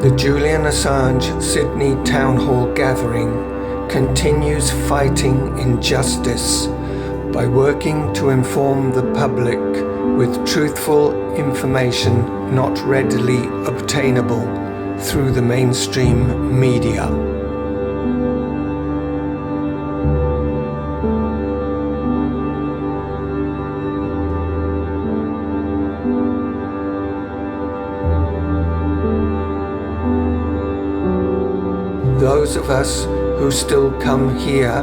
The Julian Assange Sydney Town Hall gathering continues fighting injustice by working to inform the public with truthful information not readily obtainable through the mainstream media. Those of us who still come here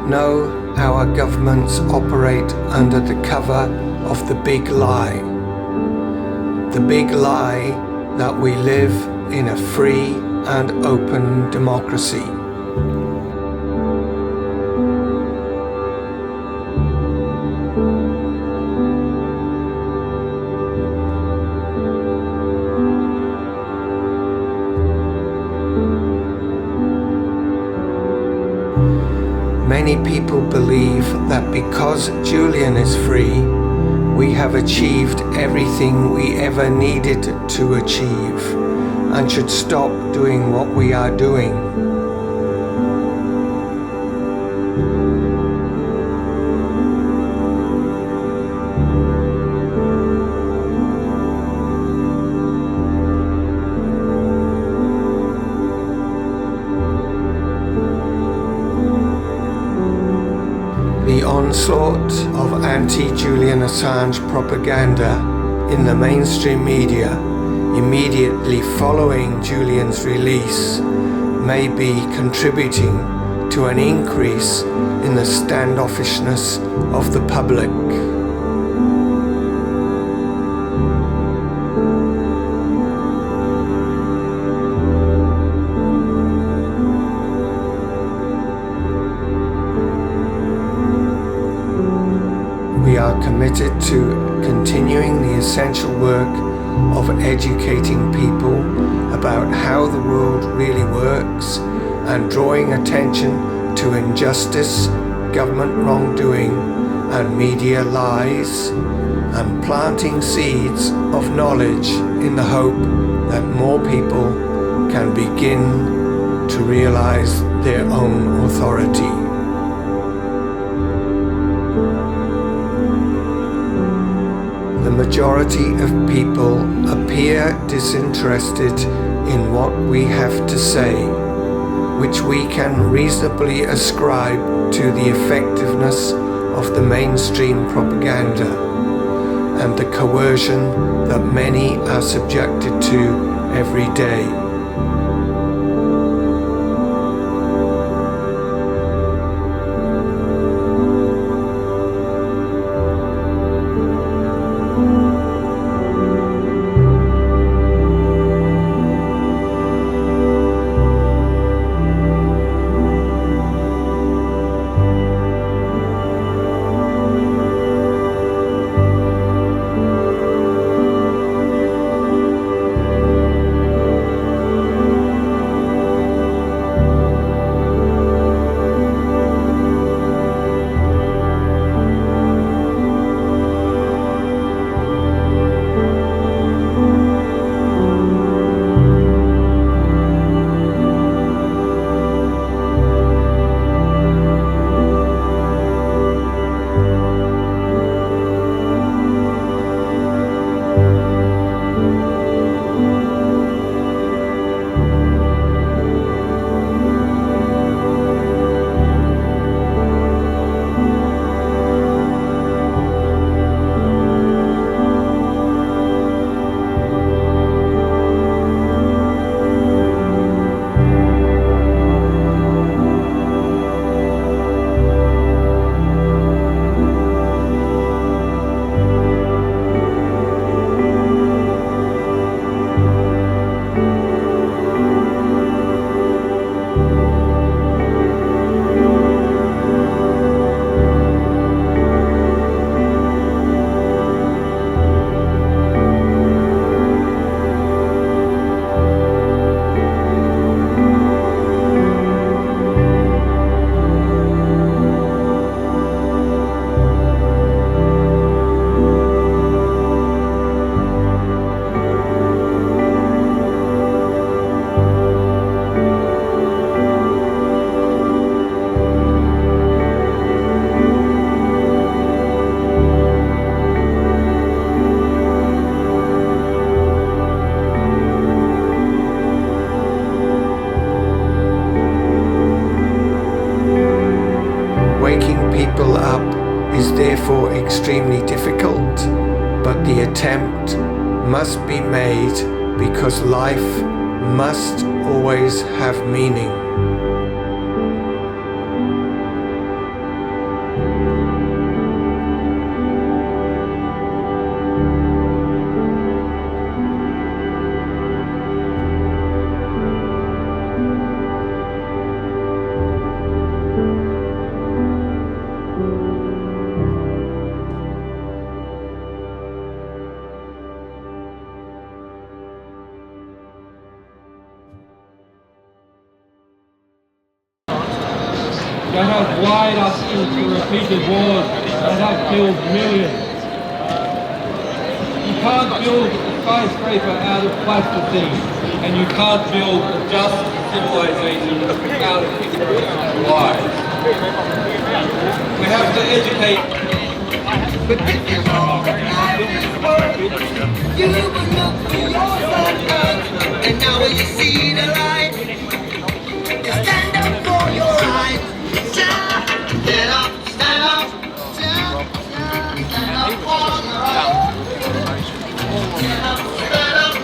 know how our governments operate under the cover of the big lie. The big lie that we live in a free and open democracy. Many people believe that because Julian is free, we have achieved everything we ever needed to achieve and should stop doing what we are doing. The onslaught of anti-Julian Assange propaganda in the mainstream media immediately following Julian's release may be contributing to an increase in the standoffishness of the public. We are committed to continuing the essential work of educating people about how the world really works and drawing attention to injustice, government wrongdoing and media lies, and planting seeds of knowledge in the hope that more people can begin to realize their own authority. The majority of people appear disinterested in what we have to say, which we can reasonably ascribe to the effectiveness of the mainstream propaganda and the coercion that many are subjected to every day. waking people up is therefore extremely difficult, but the attempt must be made because life must always have meaning. They have wired us into repeated wars that have killed millions. You can't build a skyscraper out of plasticine, and you can't build a just civilization out of lies. We have to educate. You will look for your son, and now when you see the light, you stand up for your rights. Get up, stand up, stand up for the right. Get up, stand up,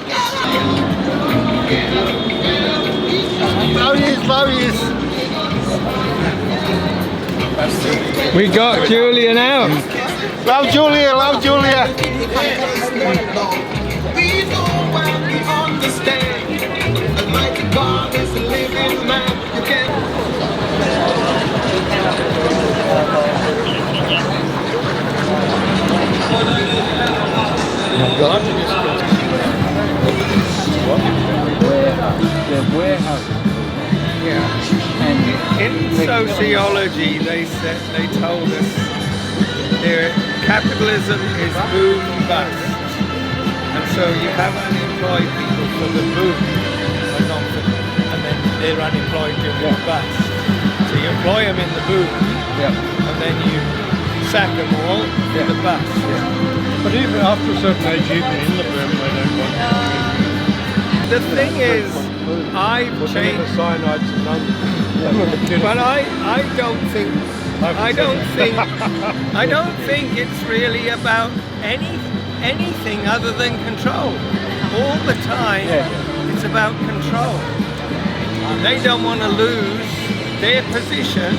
Values. We got Julian out. Love Julia, love Julia. we know when we understand. Almighty God is a living man. You can't. They're warehouses. Yeah. And in sociology, they told us capitalism is boom bust, and so you have unemployed people for the boom, and then they're unemployed during the bust. So you employ them in the boom, and then you sack them all in the bust. But even after a certain age, even in the boom, they don't want The thing is, I've changed. cyanides and none. But I don't think it's really about anything other than control. All the time, it's about control. They don't want to lose their position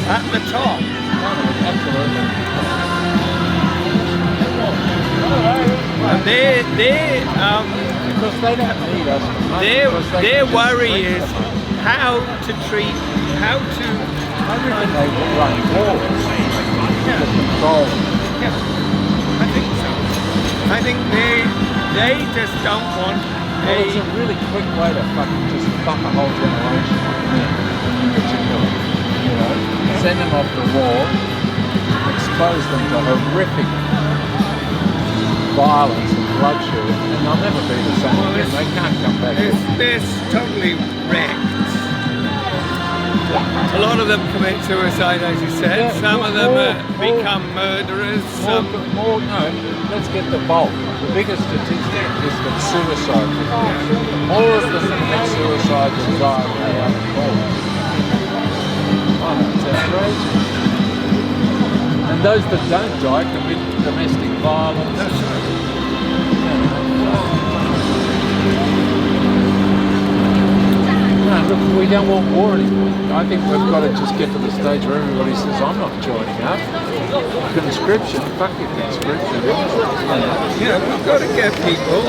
at the top. And Because they don't need us. their worry is how to They run wars to control. I think so. I think they just don't want It's a really quick way to fucking just fuck a whole generation. You know, send them off to war, expose them to horrific violence and bloodshed, and they'll never be the same again. They can't come back. They're totally wrecked. A lot of them commit suicide, as you said. Some of them become murderers. No, let's get the bulk. The biggest statistic is the suicide. More of them commit suicide than die when they are involved. Oh, it's outrageous. And those that don't die commit domestic violence. No, look, we don't want war anymore. I think we've got to just get to the stage where everybody says, I'm not joining up. Conscription, fuck your conscription. We've got to get people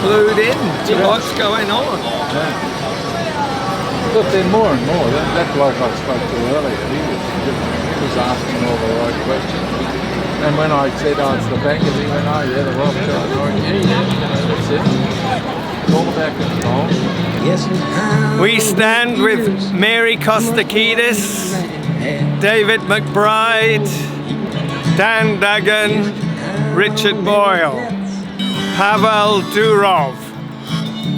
clued in to what's going on. Look, they're more and more. That bloke I spoke to earlier, he was asking all the right questions. And when I said, it's the bankers, he went, the Rothschild. That's it. It's all about control. We stand with Mary Kostakidis, David McBride, Dan Duggan, Richard Boyle, Pavel Durov,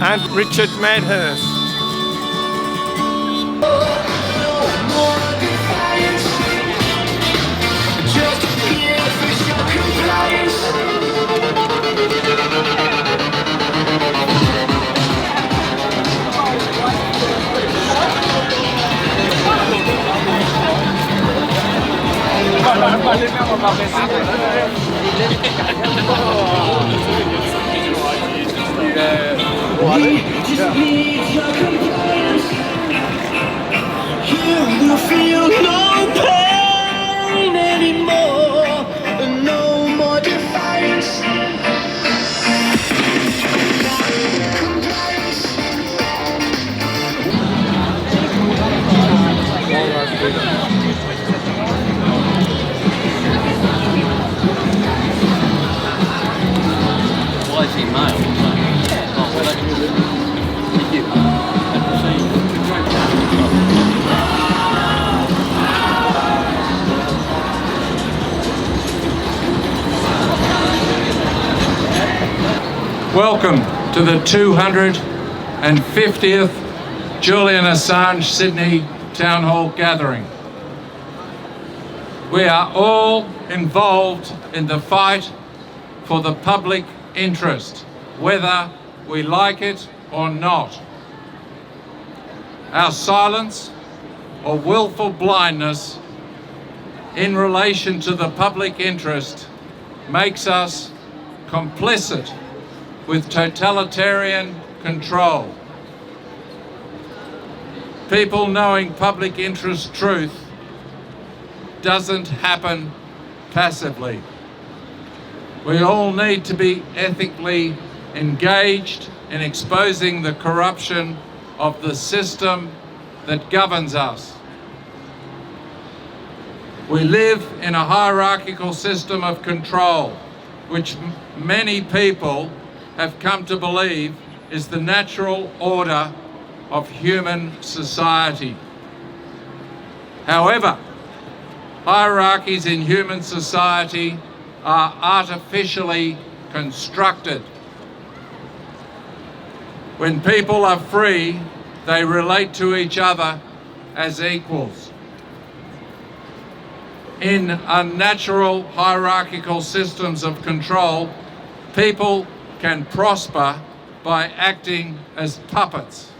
and Richard Medhurst. You will feel no pain anymore, no more defiance. Welcome to the 250th Julian Assange Sydney Town Hall gathering. We are all involved in the fight for the public interest, whether we like it or not. Our silence or willful blindness in relation to the public interest makes us complicit with totalitarian control. People knowing public interest truth doesn't happen passively. We all need to be ethically engaged in exposing the corruption of the system that governs us. We live in a hierarchical system of control, which many people have come to believe is the natural order of human society. However, hierarchies in human society are artificially constructed. When people are free, they relate to each other as equals. In unnatural hierarchical systems of control, people can prosper by acting as puppets.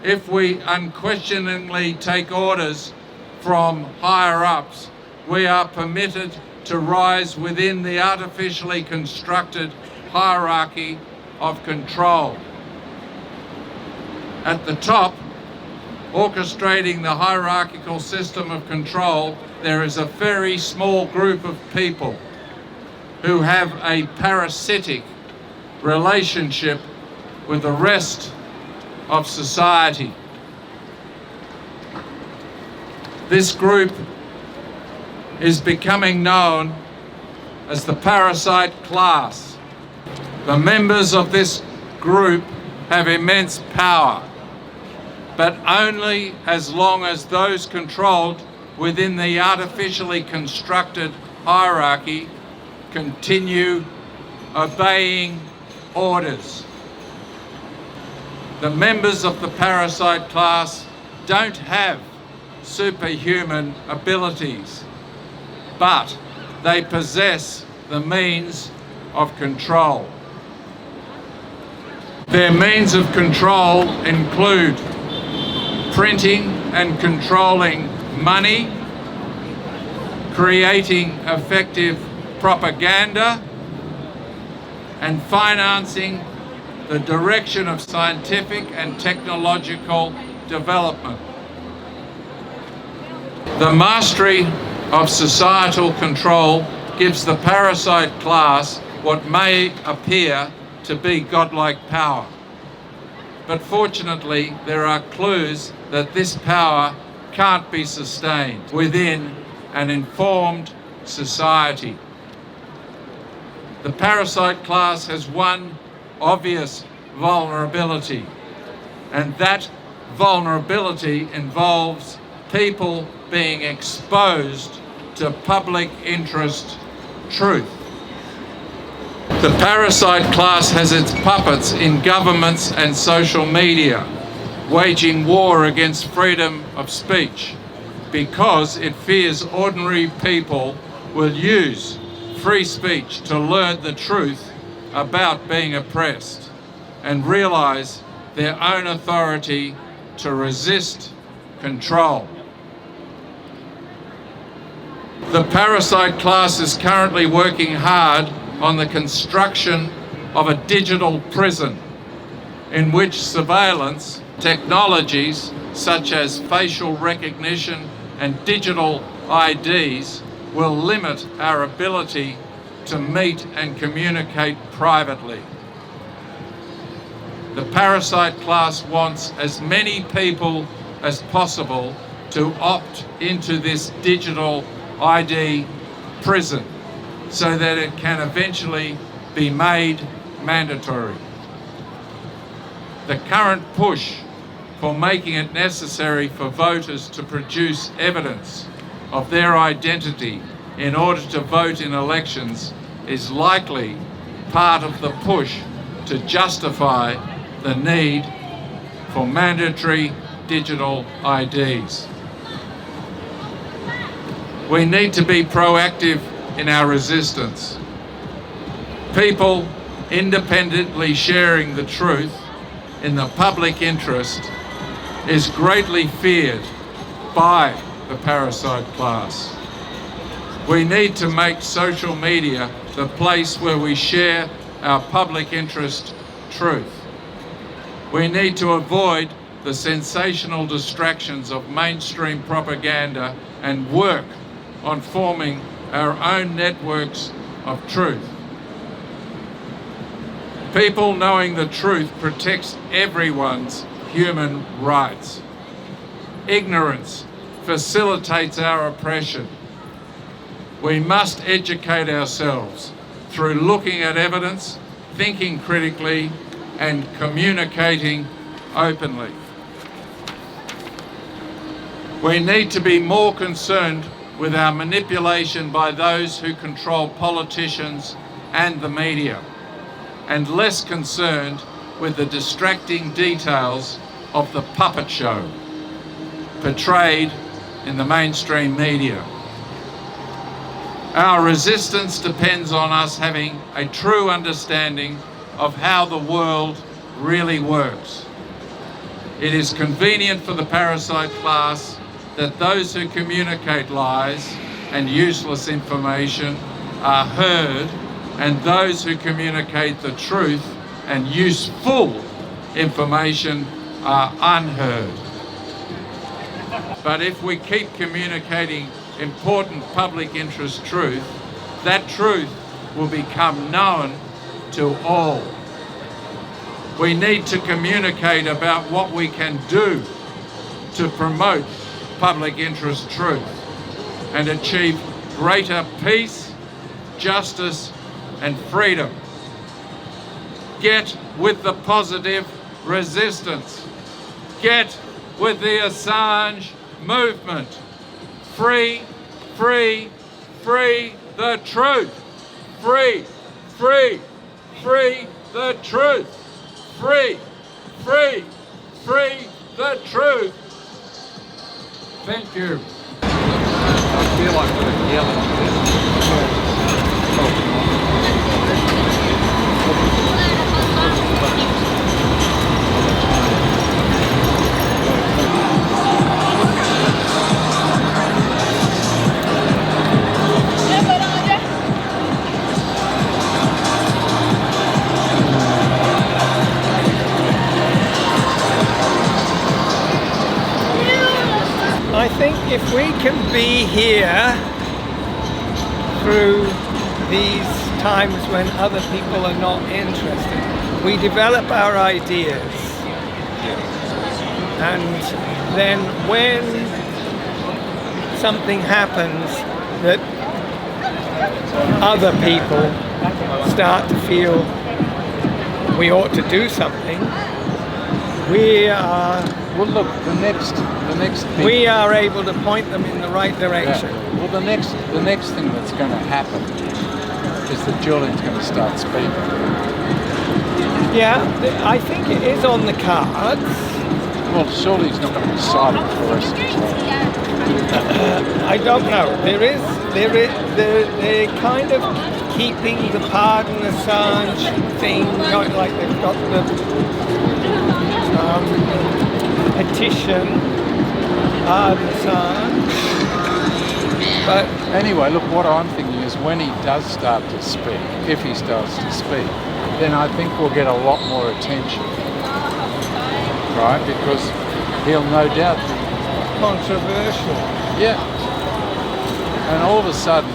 If we unquestioningly take orders from higher-ups, we are permitted to rise within the artificially constructed hierarchy of control. At the top, orchestrating the hierarchical system of control, there is a very small group of people who have a parasitic relationship with the rest of society. This group is becoming known as the parasite class. The members of this group have immense power, but only as long as those controlled within the artificially constructed hierarchy continue obeying orders. The members of the parasite class don't have superhuman abilities, but they possess the means of control. Their means of control include printing and controlling money, creating effective propaganda, and financing the direction of scientific and technological development. The mastery of societal control gives the parasite class what may appear to be godlike power. But fortunately, there are clues that this power can't be sustained within an informed society. The parasite class has one obvious vulnerability, and that vulnerability involves people being exposed to public interest truth. The parasite class has its puppets in governments and social media, waging war against freedom of speech because it fears ordinary people will use free speech to learn the truth about being oppressed and realise their own authority to resist control. The parasite class is currently working hard on the construction of a digital prison in which surveillance technologies such as facial recognition and digital IDs will limit our ability to meet and communicate privately. The parasite class wants as many people as possible to opt into this digital ID prison so that it can eventually be made mandatory. The current push for making it necessary for voters to produce evidence of their identity in order to vote in elections is likely part of the push to justify the need for mandatory digital IDs. We need to be proactive in our resistance. People independently sharing the truth in the public interest is greatly feared by the parasite class. We need to make social media the place where we share our public interest truth. We need to avoid the sensational distractions of mainstream propaganda and work on forming our own networks of truth. People knowing the truth protects everyone's human rights. Ignorance facilitates our oppression. We must educate ourselves through looking at evidence, thinking critically, and communicating openly. We need to be more concerned with our manipulation by those who control politicians and the media, and less concerned with the distracting details of the puppet show portrayed in the mainstream media. Our resistance depends on us having a true understanding of how the world really works. It is convenient for the parasite class that those who communicate lies and useless information are heard, and those who communicate the truth and useful information are unheard. But if we keep communicating important public interest truth, that truth will become known to all. We need to communicate about what we can do to promote public interest truth and achieve greater peace, justice, and freedom. Get with the positive resistance. Get with the Assange movement. Free, free, free the truth. Free, free, free the truth. Free, free, free the truth. Thank you. I feel like we're yelling. I think if we can be here through these times when other people are not interested, we develop our ideas. And then when something happens that other people start to feel we ought to do something, we are we are able to point them in the right direction. Yeah. Well, the next thing that's going to happen is that Julian's going to start speaking. Yeah, I think it is on the cards. Well, surely he's not going to be silent for the rest of his life. I don't know. They're kind of keeping the Pardon Assange thing, like they've got the petition, Pardon Assange, But anyway, look, what I'm thinking is when he does start to speak, if he starts to speak, then I think we'll get a lot more attention, right? Because he'll no doubt be controversial. yeah. And all of a sudden,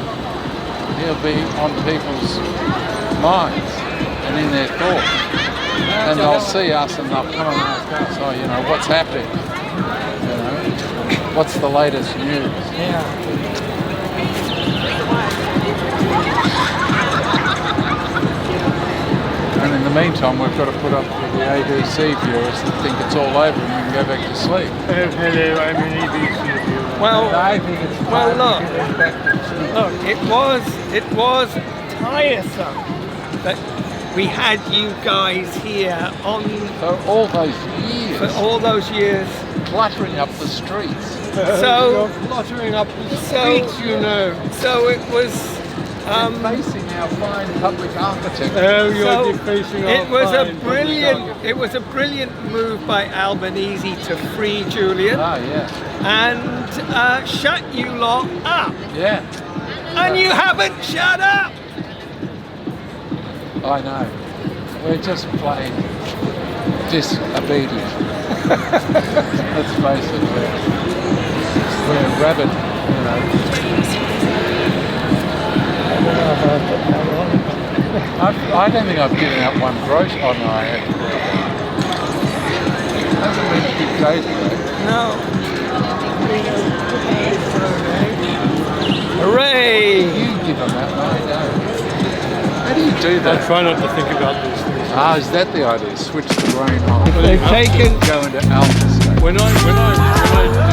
he'll be on people's minds and in their thoughts. And they'll see us and they'll come and ask us, oh, you know, what's happening? You know, what's the latest news? Yeah. And in the meantime, we've got to put up with the ABC viewers that think it's all over and we can go back to sleep. Hello, I'm an ABC viewer. Well, I think it's well, time to get back to sleep. look, it was tiresome that we had you guys here on So all those years, for all those years. cluttering up the streets. So, You're cluttering up the so- streets, you know. so it was. Facing our fine public architecture. Oh, you're So defacing it our was a fine brilliant. public It was a brilliant move by Albanese to free Julian Ah, yeah. and shut you lot up, Yeah, and you haven't shut up. I know. We're just plain disobedient. Let's face it, we're rabid, you know. I don't think I've given out one gross. Oh no, I have. Hasn't been a few days ago. No. Hooray! You give them that, no, I don't. How do you do I that? try not to think about these things. Ah, is that the idea? Switch the brain off. They've taken. Go into alpha state. When I